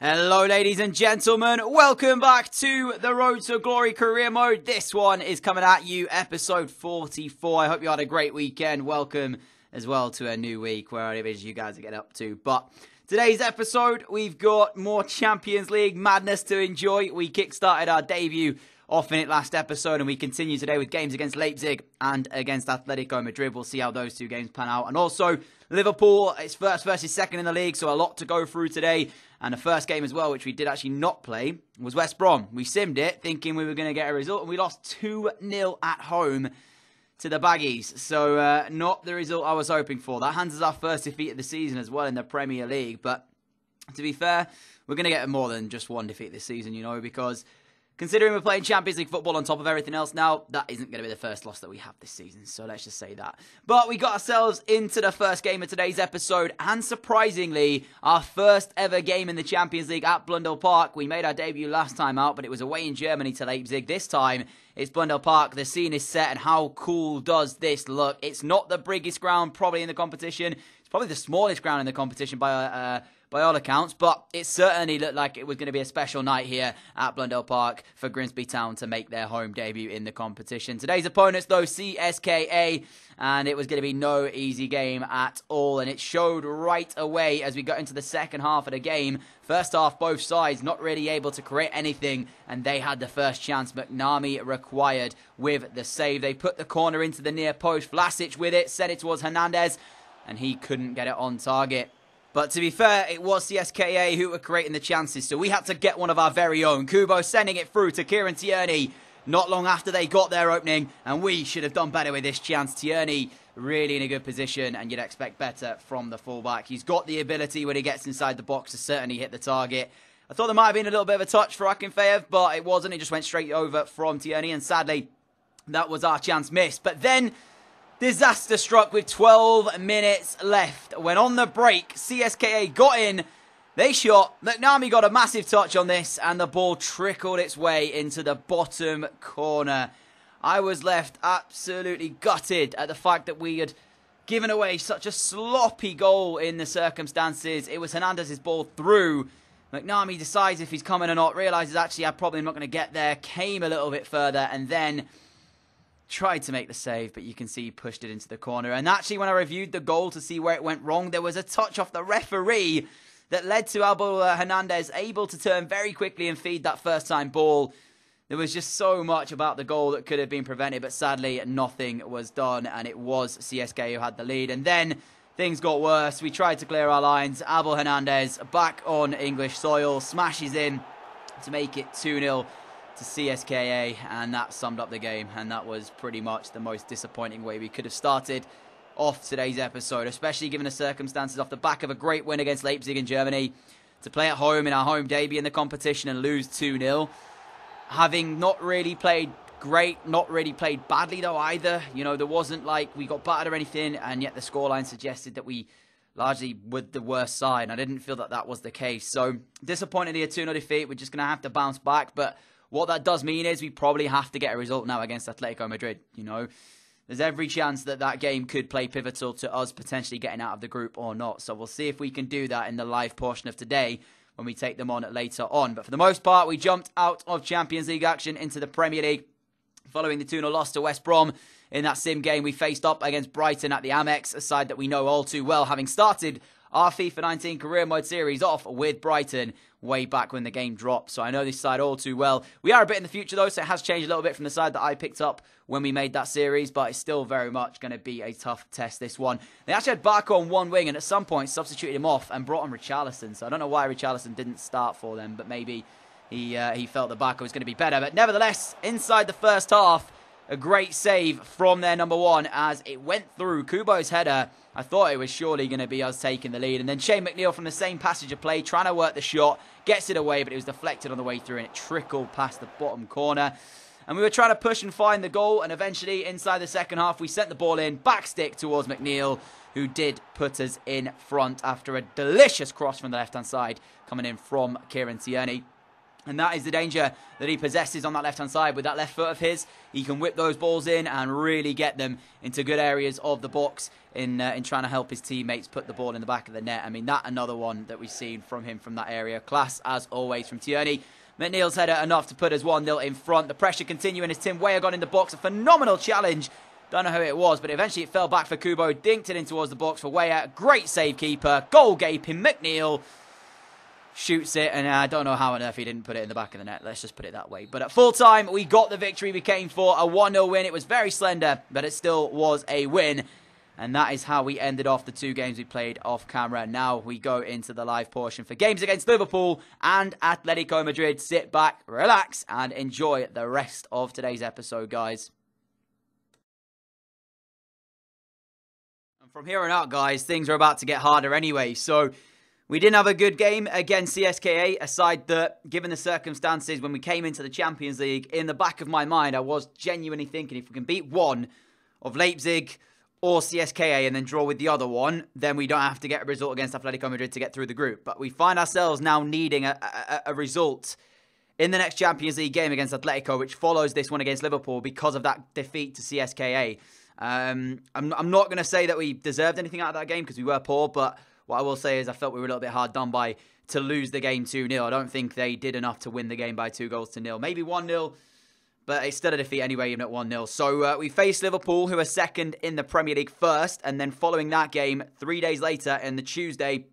Hello ladies and gentlemen, welcome back to the Road to Glory career mode. This one is coming at you, episode 44. I hope you had a great weekend. Welcome as well to a new week, wherever it is you guys are getting up to. But today's episode, we've got more Champions League madness to enjoy. We kickstarted our debut off in it last episode, and we continue today with games against Leipzig and against Atletico Madrid. We'll see how those two games pan out. And also, Liverpool, it's first versus second in the league, so a lot to go through today. And the first game as well, which we did actually not play, was West Brom. We simmed it, thinking we were going to get a result, and we lost 2-0 at home to the Baggies. So, not the result I was hoping for. That hands us our first defeat of the season as well in the Premier League. But, to be fair, we're going to get more than just one defeat this season, you know, because considering we're playing Champions League football on top of everything else now, that isn't going to be the first loss that we have this season. So let's just say that. But we got ourselves into the first game of today's episode. And surprisingly, our first ever game in the Champions League at Blundell Park. We made our debut last time out, but it was away in Germany to Leipzig. This time, it's Blundell Park. The scene is set, and how cool does this look? It's not the biggest ground probably in the competition. It's probably the smallest ground in the competition by all accounts, but it certainly looked like it was going to be a special night here at Blundell Park for Grimsby Town to make their home debut in the competition. Today's opponents, though, CSKA, and it was going to be no easy game at all, and it showed right away as we got into the second half of the game. First half, both sides not really able to create anything, and they had the first chance. McNamee required with the save. They put the corner into the near post. Vlasic with it, sent it towards Hernandez, and he couldn't get it on target. But to be fair, it was CSKA who were creating the chances, so we had to get one of our very own. Kubo sending it through to Kieran Tierney not long after they got their opening, and we should have done better with this chance. Tierney really in a good position, and you'd expect better from the fullback. He's got the ability when he gets inside the box to certainly hit the target. I thought there might have been a little bit of a touch for Akinfeev, but it wasn't. It just went straight over from Tierney, and sadly, that was our chance missed. But then disaster struck with 12 minutes left. When on the break, CSKA got in, they shot. McNamee got a massive touch on this, and the ball trickled its way into the bottom corner. I was left absolutely gutted at the fact that we had given away such a sloppy goal in the circumstances. It was Hernandez's ball through. McNamee decides if he's coming or not, realises actually I'm probably not going to get there, came a little bit further, and then tried to make the save, but you can see he pushed it into the corner. And actually, when I reviewed the goal to see where it went wrong, there was a touch off the referee that led to Albo Hernandez able to turn very quickly and feed that first-time ball. There was just so much about the goal that could have been prevented, but sadly, nothing was done, and it was CSK who had the lead. And then things got worse. We tried to clear our lines. Albo Hernandez, back on English soil, smashes in to make it 2-0. to CSKA, and that summed up the game, and that was pretty much the most disappointing way we could have started off today's episode, especially given the circumstances off the back of a great win against Leipzig in Germany, to play at home in our home debut in the competition and lose 2-0, having not really played great, not really played badly though either. You know, there wasn't like we got battered or anything, and yet the scoreline suggested that we largely were the worst side. I didn't feel that that was the case, so disappointingly a 2-0 defeat. We're just going to have to bounce back, but what that does mean is we probably have to get a result now against Atletico Madrid. You know, there's every chance that that game could play pivotal to us potentially getting out of the group or not. So we'll see if we can do that in the live portion of today when we take them on later on. But for the most part, we jumped out of Champions League action into the Premier League following the 2-0 loss to West Brom. In that sim game, we faced up against Brighton at the Amex, a side that we know all too well, having started our FIFA 19 career mode series off with Brighton way back when the game dropped. So I know this side all too well. We are a bit in the future though, so it has changed a little bit from the side that I picked up when we made that series, but it's still very much going to be a tough test, this one. They actually had Barco on one wing, and at some point substituted him off and brought on Richarlison. So I don't know why Richarlison didn't start for them, but maybe he felt that Barco was going to be better. But nevertheless, inside the first half, a great save from their number one as it went through Kubo's header. I thought it was surely going to be us taking the lead. And then Shane McNeil from the same passage of play, trying to work the shot, gets it away, but it was deflected on the way through and it trickled past the bottom corner. And we were trying to push and find the goal, and eventually inside the second half we sent the ball in, back stick towards McNeil, who did put us in front after a delicious cross from the left-hand side coming in from Kieran Tierney. And that is the danger that he possesses on that left-hand side. With that left foot of his, he can whip those balls in and really get them into good areas of the box in trying to help his teammates put the ball in the back of the net. I mean, that another one that we've seen from him from that area. Class, as always, from Tierney. McNeil's header enough to put us 1-0 in front. The pressure continuing as Tim Weah got in the box. A phenomenal challenge. Don't know who it was, but eventually it fell back for Kubo. Dinked it in towards the box for Weah. Great save keeper. Goal gaping. McNeil shoots it, and I don't know how on earth he didn't put it in the back of the net. Let's just put it that way. But at full time, we got the victory we came for. A 1-0 win. It was very slender, but it still was a win. And that is how we ended off the 2 games we played off camera. Now we go into the live portion for games against Liverpool and Atletico Madrid. Sit back, relax, and enjoy the rest of today's episode, guys. And from here on out, guys, things are about to get harder anyway. So we didn't have a good game against CSKA, aside that, given the circumstances, when we came into the Champions League, in the back of my mind, I was genuinely thinking if we can beat one of Leipzig or CSKA and then draw with the other one, then we don't have to get a result against Atletico Madrid to get through the group. But we find ourselves now needing a result in the next Champions League game against Atletico, which follows this one against Liverpool because of that defeat to CSKA. I'm not going to say that we deserved anything out of that game because we were poor, but what I will say is I felt we were a little bit hard done by to lose the game 2-0. I don't think they did enough to win the game by 2-0. Maybe 1-0. But it's still a defeat anyway, even at 1-0. So we faced Liverpool, who are second in the Premier League first. And then following that game, 3 days later, on the Tuesday,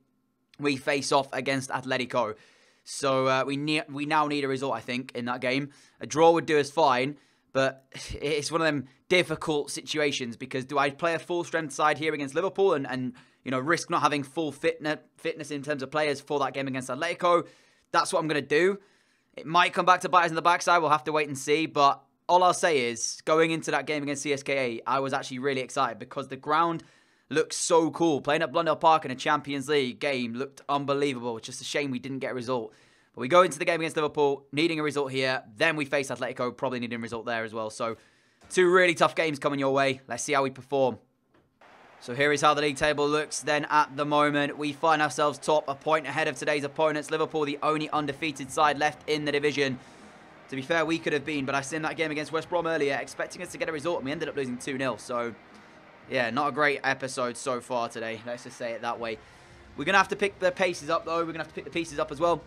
we face off against Atletico. So we now need a result, I think, in that game. A draw would do us fine. But it's one of them difficult situations. Because do I play a full-strength side here against Liverpool and you know, risk not having full fitness in terms of players for that game against Atletico? That's what I'm going to do. It might come back to bite us in the backside. We'll have to wait and see. But all I'll say is, going into that game against CSKA, I was actually really excited because the ground looks so cool. Playing at Blundell Park in a Champions League game looked unbelievable. It's just a shame we didn't get a result. But we go into the game against Liverpool, needing a result here. Then we face Atletico, probably needing a result there as well. So 2 really tough games coming your way. Let's see how we perform. So here is how the league table looks then at the moment. We find ourselves top, a point ahead of today's opponents. Liverpool, the only undefeated side left in the division. To be fair, we could have been, but I seen that game against West Brom earlier, expecting us to get a result, and we ended up losing 2-0. So, yeah, not a great episode so far today. Let's just say it that way. We're going to have to pick the paces up, though. We're going to have to pick the pieces up as well.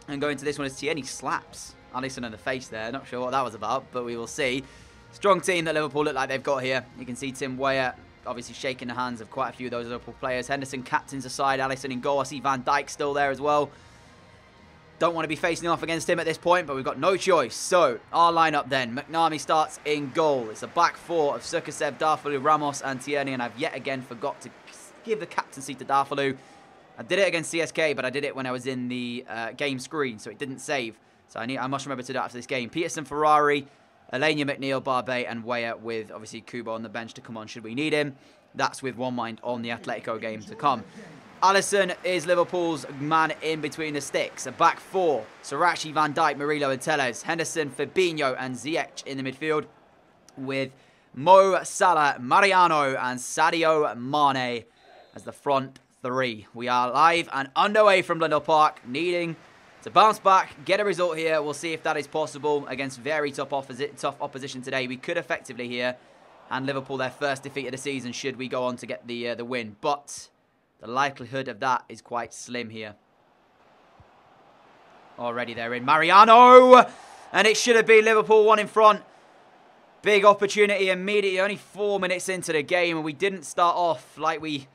And go into this one as Tierney slaps Alisson in the face there. Not sure what that was about, but we will see. Strong team that Liverpool look like they've got here. You can see Tim Weah obviously shaking the hands of quite a few of those Liverpool players. Henderson captains the side. Alisson in goal. I see Van Dijk still there as well. Don't want to be facing off against him at this point, but we've got no choice. So, our lineup then. McNamee starts in goal. It's a back 4 of Sukasev, Darfalu, Ramos and Tierney, and I've yet again forgot to give the captaincy to Darfalu. I did it against CSK, but I did it when I was in the game screen, so it didn't save. So I must remember to do that after this game. Peterson, Ferrari, Alenia, McNeil, Barbet, and Weah with, obviously, Kubo on the bench to come on should we need him. That's with one mind on the Atletico game to come. Alisson is Liverpool's man in between the sticks. A back 4. Sarachi, Van Dijk, Murillo and Telles. Henderson, Fabinho and Ziyech in the midfield. With Mo Salah, Mariano and Sadio Mane as the front 3. We are live and underway from Blundell Park, needing to bounce back, get a result here. We'll see if that is possible against very tough opposition today. We could effectively here hand Liverpool their first defeat of the season should we go on to get the win. But the likelihood of that is quite slim here. Already they're in. Mariano! And it should have been Liverpool 1 in front. Big opportunity immediately. Only 4 minutes into the game and we didn't start off like we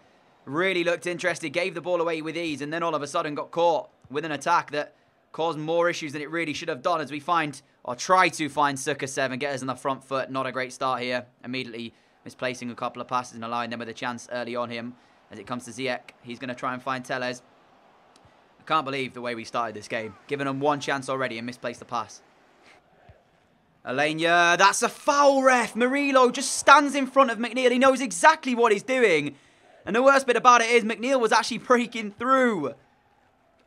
really looked interested. Gave the ball away with ease and then all of a sudden got caught with an attack that caused more issues than it really should have done as we find, or try to find Sukasev and get us on the front foot. Not a great start here. Immediately misplacing a couple of passes and allowing them with a chance early on him. As it comes to Ziyech, he's going to try and find Telles. I can't believe the way we started this game. Giving them 1 chance already and misplaced the pass. Alenia, that's a foul, ref. Murillo just stands in front of McNeil. He knows exactly what he's doing. And the worst bit about it is McNeil was actually breaking through.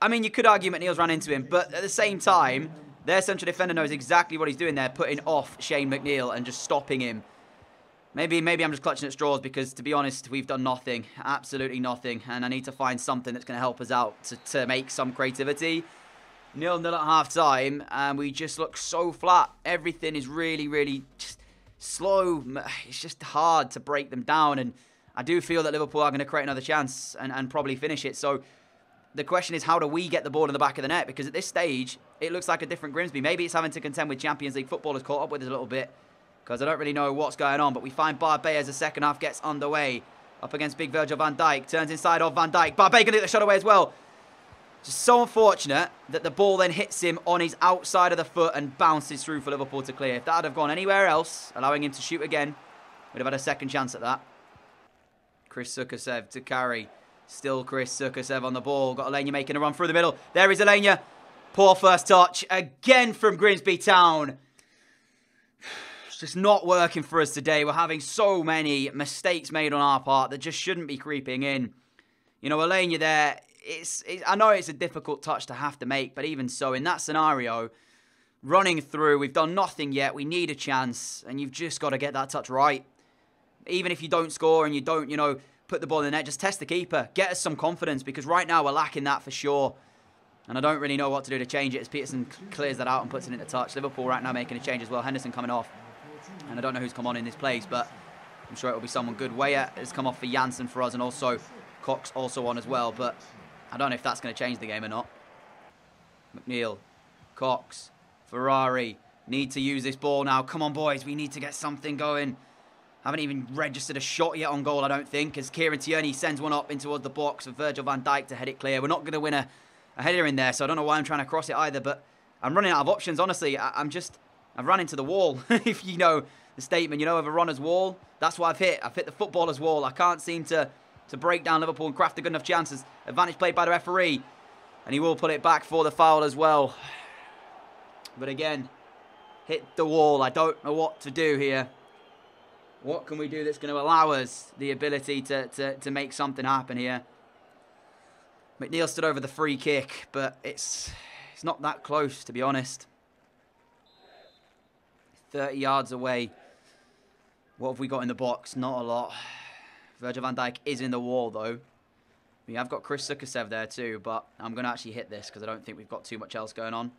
I mean, you could argue McNeil's ran into him, but at the same time, their central defender knows exactly what he's doing there, putting off Shane McNeil and just stopping him. Maybe I'm just clutching at straws because, to be honest, we've done nothing. Absolutely nothing. And I need to find something that's going to help us out to make some creativity. 0-0 at half-time, and we just look so flat. Everything is really, really just slow. It's just hard to break them down, and I do feel that Liverpool are going to create another chance and probably finish it. So the question is, how do we get the ball in the back of the net? Because at this stage, it looks like a different Grimsby. Maybe it's having to contend with Champions League football has caught up with us a little bit, because I don't really know what's going on. But we find Barbet as the second half gets underway. Up against big Virgil van Dijk. Turns inside of Van Dijk. Barbet going to get the shot away as well. Just so unfortunate that the ball then hits him on his outside of the foot and bounces through for Liverpool to clear. If that had have gone anywhere else, allowing him to shoot again, we'd have had a second chance at that. Chris Sukasev to carry. Still Chris Sukasev on the ball. Got Alenia making a run through the middle. There is Alenia. Poor first touch. Again from Grimsby Town. It's just not working for us today. We're having so many mistakes made on our part that just shouldn't be creeping in. You know, Alenia there... I know it's a difficult touch to have to make, but even so, in that scenario, running through, we've done nothing yet, we need a chance, and you've just got to get that touch right. Even if you don't score and you don't, you know, put the ball in the net, just test the keeper. Get us some confidence, because right now we're lacking that for sure. And I don't really know what to do to change it as Peterson clears that out and puts it into touch. Liverpool right now making a change as well. Henderson coming off. And I don't know who's come on in this place, but I'm sure it will be someone good. Weyer has come off for Janssen for us, and also Cox also on as well, but... I don't know if that's going to change the game or not. McNeil, Cox, Ferrari, need to use this ball now. Come on, boys, we need to get something going. Haven't even registered a shot yet on goal, I don't think, as Kieran Tierney sends one up in towards the box for Virgil van Dijk to head it clear. We're not going to win a header in there, so I don't know why I'm trying to cross it either, but I'm running out of options, honestly. I've run into the wall. If you know the statement, you know, of a runner's wall, that's what I've hit. I've hit the footballer's wall. I can't seem to break down Liverpool and craft a good enough chances. Advantage played by the referee. And he will put it back for the foul as well. But again, hit the wall. I don't know what to do here. What can we do that's going to allow us the ability to make something happen here? McNeil stood over the free kick, but it's not that close, to be honest. 30 yards away. What have we got in the box? Not a lot. Virgil van Dijk is in the wall, though. We have got Chris Sukasev there, too, but I'm going to actually hit this because I don't think we've got too much else going on.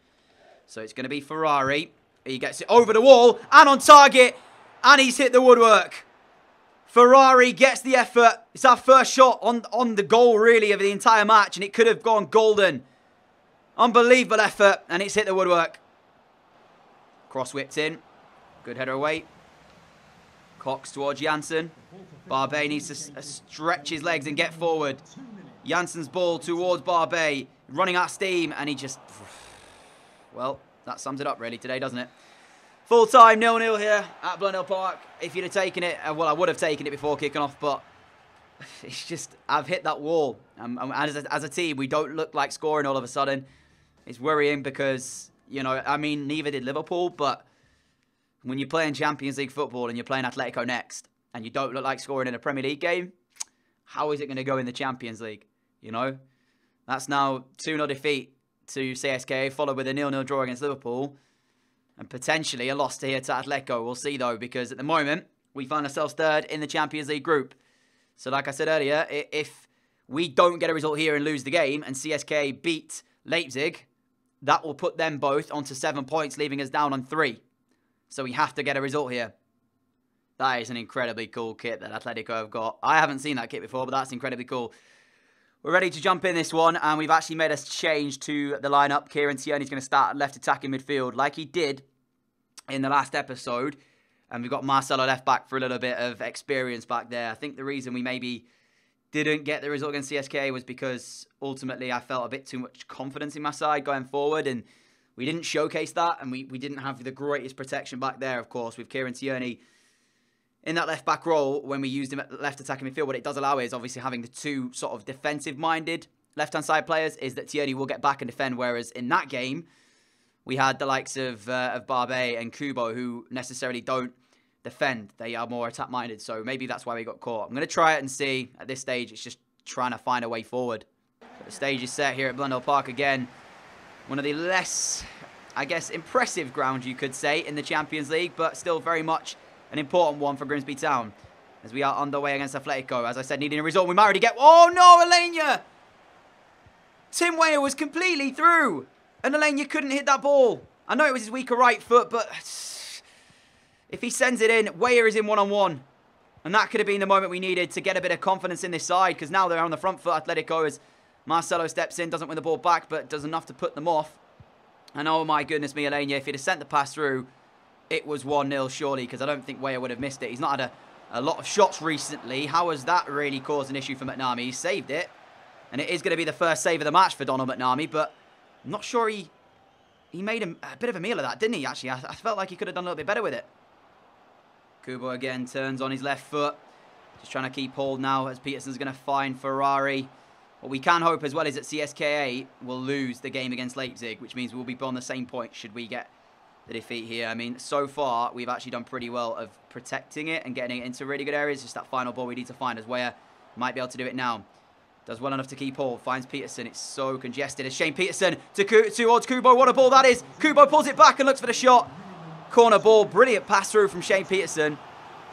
So it's going to be Ferrari. He gets it over the wall and on target, and he's hit the woodwork. Ferrari gets the effort. It's our first shot on the goal, really, of the entire match, and it could have gone golden. Unbelievable effort, and it's hit the woodwork. Cross whipped in. Good header away. Cox towards Janssen. Barbet needs to stretch his legs and get forward. Janssen's ball towards Barbet. Running out of steam, and he just... Well, that sums it up really today, doesn't it? Full time, 0-0 here at Blundell Park. If you'd have taken it, well, I would have taken it before kicking off, but it's just, I've hit that wall. As a team, we don't look like scoring all of a sudden. It's worrying because, you know, I mean, neither did Liverpool, but when you're playing Champions League football and you're playing Atletico next, and you don't look like scoring in a Premier League game, how is it going to go in the Champions League? You know, that's now 2-0 defeat to CSKA, followed with a 0-0 draw against Liverpool, and potentially a loss here to Atletico. We'll see, though, because at the moment, we find ourselves third in the Champions League group. So, like I said earlier, if we don't get a result here and lose the game, and CSKA beat Leipzig, that will put them both onto 7 points, leaving us down on 3. So we have to get a result here. That is an incredibly cool kit that Atletico have got. I haven't seen that kit before, but that's incredibly cool. We're ready to jump in this one, and we've actually made a change to the lineup. Kieran Tierney's going to start left attacking midfield, like he did in the last episode. And we've got Marcelo left back for a little bit of experience back there. I think the reason we maybe didn't get the result against CSKA was because ultimately I felt a bit too much confidence in my side going forward, and we didn't showcase that, and we didn't have the greatest protection back there, of course, with Kieran Tierney in that left-back role when we used him at left attacking midfield. What it does allow is, obviously, having the two sort of defensive-minded left-hand side players, is that Tierney will get back and defend, whereas in that game, we had the likes of Barbet and Kubo, who necessarily don't defend. They are more attack-minded, so maybe that's why we got caught. I'm going to try it and see. At this stage, it's just trying to find a way forward. But the stage is set here at Blundell Park again. One of the less, I guess, impressive grounds, you could say, in the Champions League, but still very much an important one for Grimsby Town, as we are underway against Atletico. As I said, needing a result. We might already get... Oh, no, Alenia! Tim Weyer was completely through. And Alenia couldn't hit that ball. I know it was his weaker right foot, but if he sends it in, Weah is in one-on-one. And that could have been the moment we needed to get a bit of confidence in this side, because now they're on the front foot, Atletico, as Marcelo steps in, doesn't win the ball back, but does enough to put them off. And oh my goodness me, Alenia, if he'd have sent the pass through, it was 1-0 surely, because I don't think Weah would have missed it. He's not had a lot of shots recently. How has that really caused an issue for McNamee? He saved it. And it is going to be the first save of the match for Donald McNamee, but I'm not sure he made a bit of a meal of that, didn't he, actually? I felt like he could have done a little bit better with it. Kubo again turns on his left foot. Just trying to keep hold now as Peterson's going to find Ferrari. What we can hope as well is that CSKA will lose the game against Leipzig, which means we'll be on the same point should we get the defeat here. I mean, so far, we've actually done pretty well of protecting it and getting it into really good areas. Just that final ball we need to find as Weah might be able to do it now. Does well enough to keep hold. Finds Peterson. It's so congested. As Shane Peterson towards Kubo. What a ball that is. Kubo pulls it back and looks for the shot. Corner ball. Brilliant pass through from Shane Peterson.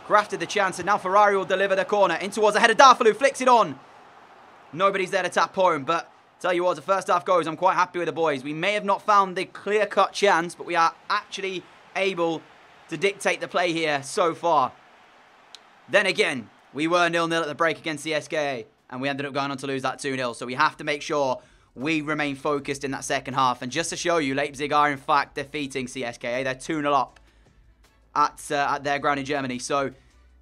Grafted the chance, and now Ferrari will deliver the corner. In towards the head of Darfalu. Flicks it on. Nobody's there to tap home, but tell you what, as the first half goes, I'm quite happy with the boys. We may have not found the clear-cut chance, but we are actually able to dictate the play here so far. Then again, we were 0-0 at the break against the SKA, and we ended up going on to lose that 2-0. So we have to make sure we remain focused in that second half. And just to show you, Leipzig are in fact defeating CSKA. They're 2-0 up at their ground in Germany. So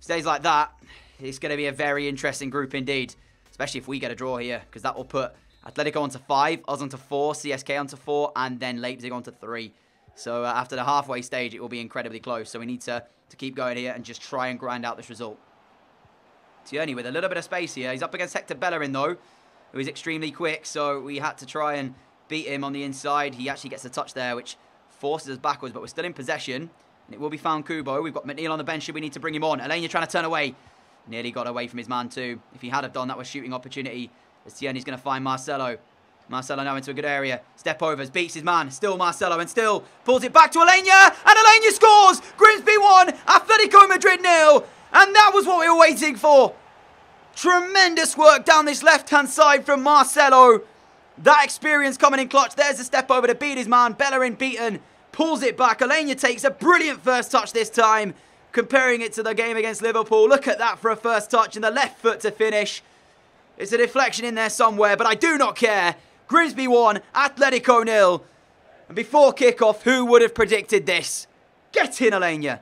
stays like that, it's going to be a very interesting group indeed. Especially if we get a draw here, because that will put Atletico onto 5, us onto 4, CSK onto 4, and then Leipzig onto 3. So after the halfway stage, it will be incredibly close. So we need to keep going here and just try and grind out this result. Tierney with a little bit of space here. He's up against Hector Bellerin, though, who is extremely quick. So we had to try and beat him on the inside. He actually gets a touch there, which forces us backwards, but we're still in possession. And it will be found Kubo. We've got McNeil on the bench, should we need to bring him on. Alenia trying to turn away. Nearly got away from his man too. If he had have done, that was shooting opportunity. As Tierney's going to find Marcelo. Marcelo now into a good area. Step overs, beats his man. Still Marcelo, and still pulls it back to Alenia. And Alenia scores! Grimsby 1, Atletico Madrid 0. And that was what we were waiting for. Tremendous work down this left-hand side from Marcelo. That experience coming in clutch. There's a step over to beat his man. Bellerin beaten. Pulls it back. Alenia takes a brilliant first touch this time. Comparing it to the game against Liverpool. Look at that for a first touch and the left foot to finish. It's a deflection in there somewhere, but I do not care. Grimsby 1, Atletico 0. And before kickoff, who would have predicted this? Get in, Alenia.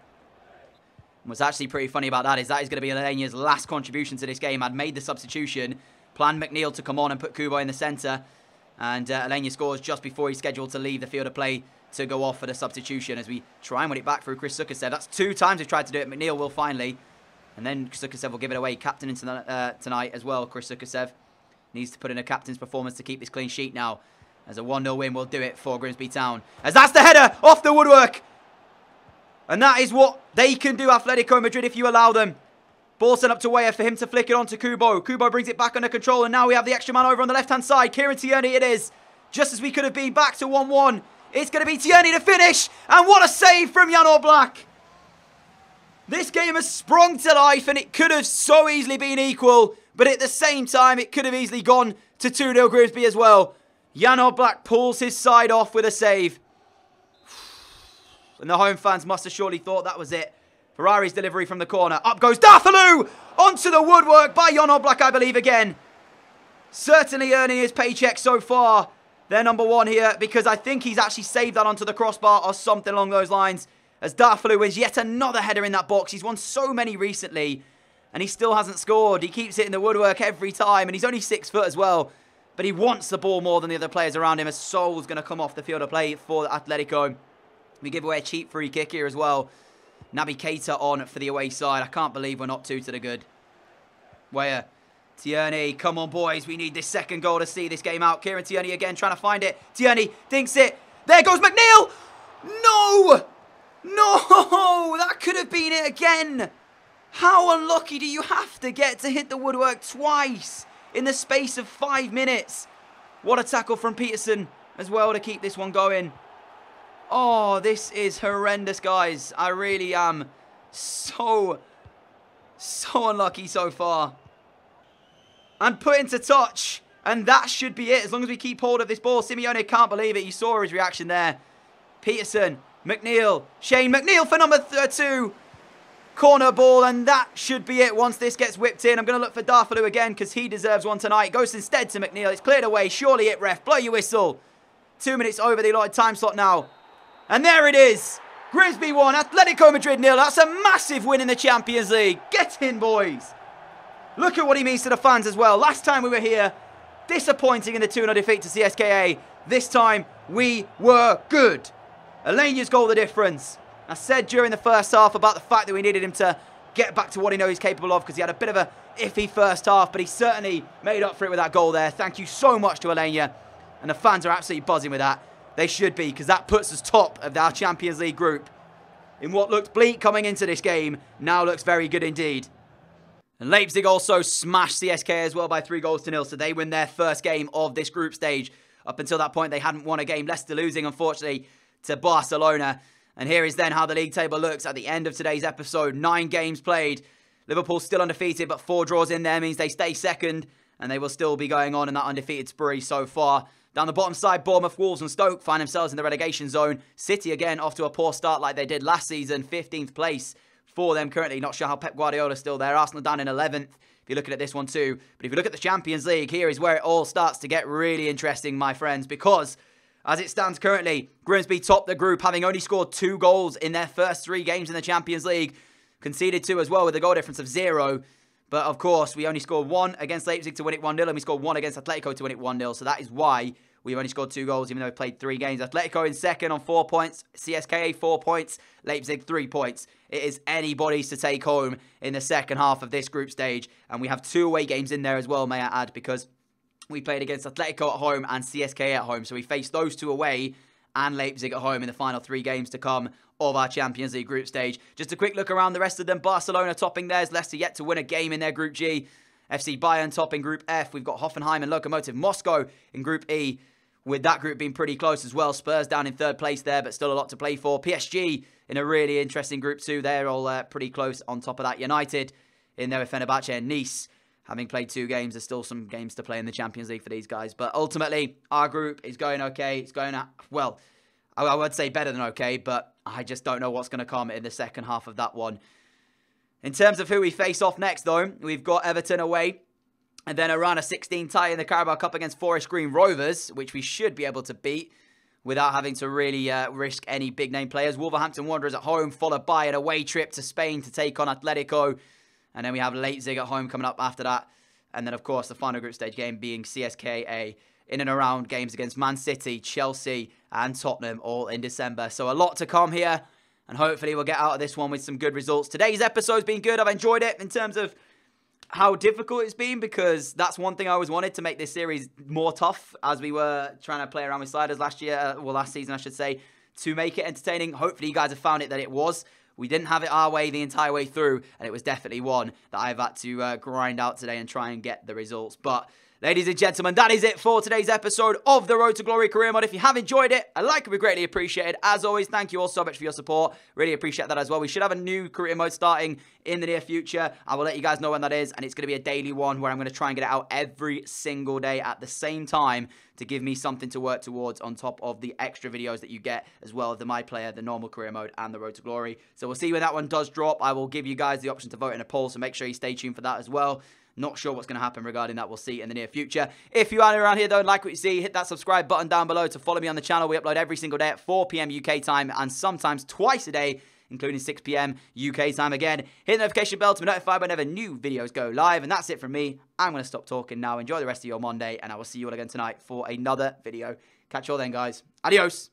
What's actually pretty funny about that is going to be Alenia's last contribution to this game. I'd made the substitution, planned McNeil to come on and put Kubo in the centre. And Alenia scores just before he's scheduled to leave the field of play to go off for the substitution as we try and win it back through Chris Sukasev. That's 2 times we've tried to do it. McNeil will finally. And then Sukasev will give it away. Captain tonight as well, Chris Sukasev. Needs to put in a captain's performance to keep this clean sheet now. As a 1-0 win will do it for Grimsby Town. As that's the header off the woodwork. And that is what they can do, Atletico Madrid, if you allow them. Ball sent up to Weah for him to flick it on to Kubo. Kubo brings it back under control, and now we have the extra man over on the left-hand side. Kieran Tierney it is. Just as we could have been back to 1-1. It's going to be Tierney to finish. And what a save from Jan Oblak. This game has sprung to life, and it could have so easily been equal. But at the same time, it could have easily gone to 2-0 Grimsby as well. Jan Oblak pulls his side off with a save. And the home fans must have surely thought that was it. Ferrari's delivery from the corner. Up goes Darfalu! Onto the woodwork by Jan Oblak, I believe, again. Certainly earning his paycheck so far. They're number 1 here, because I think he's actually saved that onto the crossbar or something along those lines. As Darfalu wins yet another header in that box. He's won so many recently, and he still hasn't scored. He keeps hitting the woodwork every time, and he's only 6 foot as well. But he wants the ball more than the other players around him, as Sol's going to come off the field of play for Atletico. We give away a cheap free kick here as well. Naby Keita on for the away side. I can't believe we're not 2 to the good. Weah. Tierney, come on boys, we need this second goal to see this game out. Kieran Tierney again trying to find it. Tierney thinks it. There goes McNeil! No! No! That could have been it again. How unlucky do you have to get to hit the woodwork twice in the space of 5 minutes? What a tackle from Peterson as well to keep this one going. Oh, this is horrendous, guys. I really am so unlucky so far. And put into touch And that should be it. As long as we keep hold of this ball. Simeone can't believe it. You saw his reaction there. Peterson, McNeil, Shane McNeil for number 2. Corner ball, and that should be it once this gets whipped in. I'm going to look for Darfalu again because he deserves one tonight. Goes instead to McNeil. It's cleared away. Surely it, ref. Blow your whistle. 2 minutes over the allotted time slot now. And there it is. Grimsby 1, Atletico Madrid 0. That's a massive win in the Champions League. Get in, boys. Look at what he means to the fans as well. Last time we were here, disappointing in the 2-0 defeat to CSKA. This time, we were good. Alenia's goal the difference. I said during the first half about the fact that we needed him to get back to what he knows he's capable of because he had a bit of a iffy first half, but he certainly made up for it with that goal there. Thank you so much to Alenia. And the fans are absolutely buzzing with that. They should be, because that puts us top of our Champions League group. In what looked bleak coming into this game, now looks very good indeed. And Leipzig also smashed CSKA as well by 3-0, so they win their first game of this group stage. Up until that point, they hadn't won a game. Leicester losing, unfortunately, to Barcelona. And here is then how the league table looks at the end of today's episode. 9 games played. Liverpool still undefeated, but 4 draws in there means they stay second. And they will still be going on in that undefeated spree so far. Down the bottom side, Bournemouth, Wolves and Stoke find themselves in the relegation zone. City again off to a poor start like they did last season. 15th place for them currently. Not sure how Pep Guardiola's still there. Arsenal down in 11th. If you're looking at this one too. But if you look at the Champions League, here is where it all starts to get really interesting, my friends. Because as it stands currently, Grimsby top the group, having only scored 2 goals in their first 3 games in the Champions League. Conceded 2 as well with a goal difference of 0. But of course, we only scored 1 against Leipzig to win it 1-0. And we scored 1 against Atletico to win it 1-0. So that is why we've only scored 2 goals, even though we played 3 games. Atletico in second on 4 points. CSKA 4 points. Leipzig 3 points. It is anybody's to take home in the second half of this group stage. And we have 2 away games in there as well, may I add, because we played against Atletico at home and CSKA at home. So we faced those 2 away and Leipzig at home in the final 3 games to come of our Champions League group stage. Just a quick look around the rest of them. Barcelona topping theirs. Leicester yet to win a game in their Group G. FC Bayern topping Group F. We've got Hoffenheim and Lokomotiv Moscow in Group E, with that group being pretty close as well. Spurs down in 3rd place there, but still a lot to play for. PSG in a really interesting Group 2. They're all pretty close on top of that. United in there with Fenerbahce and Nice. Having played 2 games, there's still some games to play in the Champions League for these guys. But ultimately, our group is going okay. It's going, well, I would say better than okay, but I just don't know what's going to come in the second half of that one. In terms of who we face off next, though, we've got Everton away. And then a round of 16 tie in the Carabao Cup against Forest Green Rovers, which we should be able to beat without having to really risk any big-name players. Wolverhampton Wanderers at home, followed by an away trip to Spain to take on Atletico. And then we have Leipzig at home coming up after that. And then, of course, the final group stage game being CSKA in and around games against Man City, Chelsea and Tottenham all in December. So a lot to come here. And hopefully we'll get out of this one with some good results. Today's episode's been good. I've enjoyed it in terms of how difficult it's been, because that's one thing I always wanted, to make this series more tough as we were trying to play around with sliders last season, I should say, to make it entertaining. Hopefully you guys have found it that it was. We didn't have it our way the entire way through, and it was definitely one that I've had to grind out today and try and get the results. But ladies and gentlemen, that is it for today's episode of the Road to Glory Career Mode. If you have enjoyed it, a like would be greatly appreciated. As always, thank you all so much for your support. Really appreciate that as well. We should have a new career mode starting in the near future. I will let you guys know when that is, and it's going to be a daily one where I'm going to try and get it out every single day at the same time to give me something to work towards on top of the extra videos that you get, as well as the My Player, the normal career mode, and the Road to Glory. So we'll see when that one does drop. I will give you guys the option to vote in a poll, so make sure you stay tuned for that as well. Not sure what's going to happen regarding that. We'll see in the near future. If you are around here, though, and like what you see, hit that subscribe button down below to follow me on the channel. We upload every single day at 4 PM UK time, and sometimes twice a day, including 6 PM UK time again. Hit the notification bell to be notified whenever new videos go live. And that's it from me. I'm going to stop talking now. Enjoy the rest of your Monday, and I will see you all again tonight for another video. Catch you all then, guys. Adios.